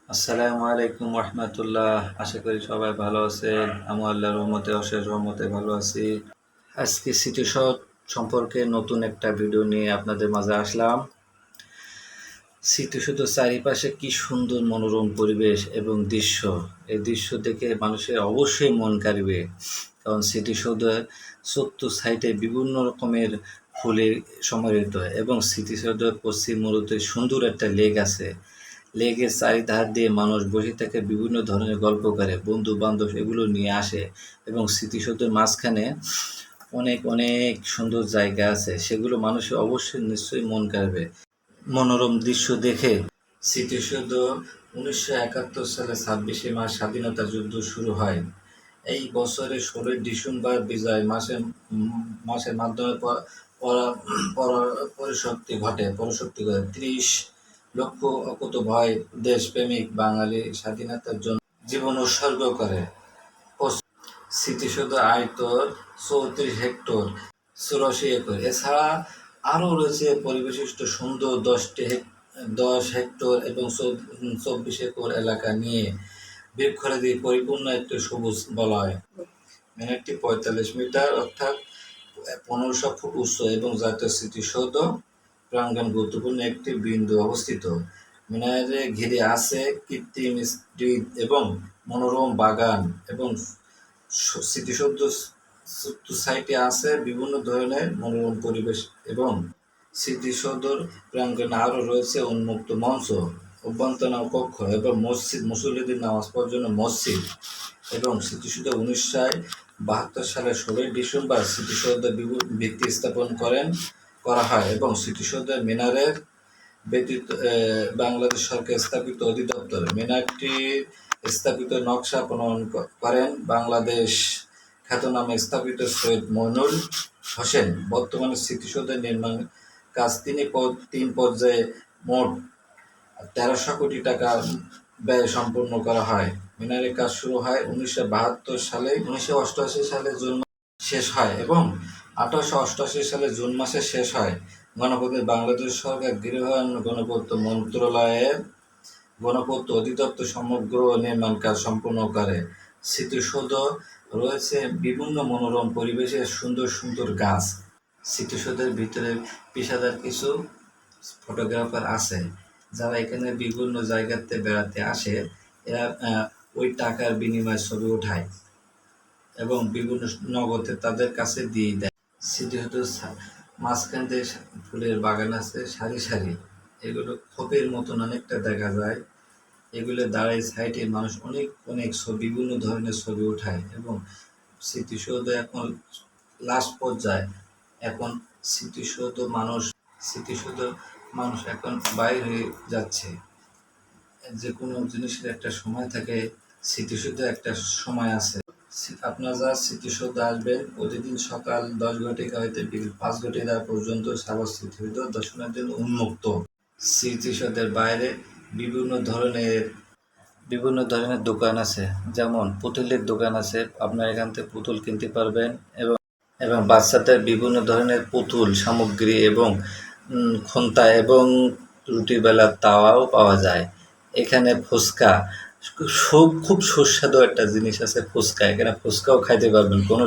আসসালামু আলাইকুম রহমতুল্লাহ। আশা করি সবাই ভালো আছেন। আমি আল্লাহর রহমতে অশেষ রহমতে ভালো আছি। আজকে সিটি শহর সম্পর্কে নতুন একটা ভিডিও নিয়ে আপনাদের মাঝে আসলাম। সিটি শুধু চারিপাশে কি সুন্দর মনোরম পরিবেশ এবং দৃশ্য, এই দৃশ্য দেখে মানুষের অবশ্যই মন কাড়বে। কারণ সিটি সৌধে চত্বর সাইডে বিভিন্ন রকমের ফুলে সমাহিত এবং সিটি সৌধের পশ্চিম মুহূর্তে সুন্দর একটা লেক আছে। লেকের চারিধার দিয়ে মানুষ বসে থেকে বিভিন্ন ধরনের গল্প করে, বন্ধু বান্ধব এগুলো নিয়ে আসে এবং স্মৃতিসৌধের মাঝখানে অনেক অনেক সুন্দর জায়গা আছে, সেগুলো মানুষের অবশ্যই নিশ্চয়ই মন কাড়বে। মনোরম দৃশ্য দেখে স্মৃতিসৌধ 1971 সালে 26 মার্চ স্বাধীনতা যুদ্ধ শুরু হয়। এই বছরের 16 ডিসেম্বর বিজয় মাসের মাধ্যমে পরিশক্তি ঘটে 30 লক্ষ অকুতোভয় দেশপ্রেমিক বাঙালি স্বাধীনতার জন্য জীবন উৎসর্গ করে। স্মৃতিসৌধ আয়তন 34 হেক্টর 84 একর। এছাড়া আরও রয়েছে পরিবেশিষ্ট সুন্দর 10 হেক্টর এবং 24 একর এলাকা নিয়ে বৃক্ষরাজি পরিপূর্ণ একটি সবুজ বলয়। মিনারটি 45 মিটার অর্থাৎ 1500 ফুট উচ্চ এবং জাতীয় স্মৃতিসৌধ প্রাঙ্গণ গুরুত্বপূর্ণ একটি বিন্দু অবস্থিত। মিনারে ঘিরে আছে কৃত্রিম স্ট্রিট এবং মনোরম বাগান এবং স্মৃতিসৌধ সাইটে আছে বিভিন্ন ধরনের মনোরম পরিবেশ এবং স্মৃতিসৌধর প্রাঙ্গণে আরও রয়েছে উন্মুক্ত মঞ্চ, অভ্যন্তরীণ কক্ষ এবং মসজিদ, মুসল্লিদের নামাজ পড়ার জন্য মসজিদ। এবং স্মৃতিসৌধ 1972 সালের 16 ডিসেম্বর স্মৃতিসৌধের ভিত্তি স্থাপন করা হয় এবং স্মৃতিসৌধের মিনারের ব্যতীত বাংলাদেশ সরকার স্থাপিত অধিদপ্তর মিনারটির স্থাপিত নকশা প্রণয়ন করেন বাংলাদেশ খ্যাতনামা স্থাপিত সৈয়দ মইনুল হোসেন। বর্তমানে স্মৃতিসৌধের নির্মাণ কাজ তিন পর্যায়ে মোট 1300 কোটি টাকা ব্যয় সম্পন্ন করা হয়। মিনারের কাজ শুরু হয় 1988 সালে জুন শেষ হয় এবং 1888 সালে জুন মাসে শেষ হয়। গণপূর্ত বাংলাদেশ সরকার গৃহায়ন গণপূর্ত মন্ত্রণালয়ের গণপূর্ত অধিদপ্তর সমগ্র নির্মাণ কাজ সম্পন্ন করে। স্মৃতিসৌধ রয়েছে বিভিন্ন মনোরম পরিবেশের সুন্দর সুন্দর গাছ। স্মৃতিসৌধের ভিতরে পেশাদার কিছু ফটোগ্রাফার আছে যারা এখানে বিভিন্ন জায়গাতে বেড়াতে আসে। এরা ওই টাকার বিনিময়ে ছবি ওঠায় এবং বিভিন্ন নগদে তাদের কাছে দিয়ে দেয়। স্মৃতিসৌধের মাঝখান দিয়ে ফুলের বাগান আছে সারি সারি, এগুলো খোপের মতন অনেকটা দেখা যায়। এগুলো দাঁড়ায় সাইডে মানুষ অনেক অনেক বিভিন্ন ধরনের ছবি ওঠায় এবং স্মৃতিসৌধ এখন লাস্ট পর্যায়ে। এখন স্মৃতিসৌধ মানুষ এখন বাইরে হয়ে যাচ্ছে। যে কোনো জিনিসের একটা সময় থাকে, স্মৃতিসৌধ একটা সময় আছে। আপনারা যারা স্মৃতিসৌধ আসবেন প্রতিদিন সকাল 10 ঘটিকা হইতে বিকেল 5 ঘটিকা পর্যন্ত সাভার স্মৃতিসৌধ দর্শনের জন্য উন্মুক্ত। স্মৃতিসৌধের বাইরে বিভিন্ন ধরনের দোকান আছে, যেমন পুতুলের দোকান আছে, আপনারা এখান থেকে পুতুল কিনতে পারবেন এবং বাচ্চাদের বিভিন্ন ধরনের পুতুল সামগ্রী এবং খন্তা এবং রুটি বেলার তাওয়াও পাওয়া যায়। এখানে ফুচকা খুব সুস্বাদু একটা জিনিস আছে ফুচকা, এখানে ফুচকাও খাইতে পারবেন কোনো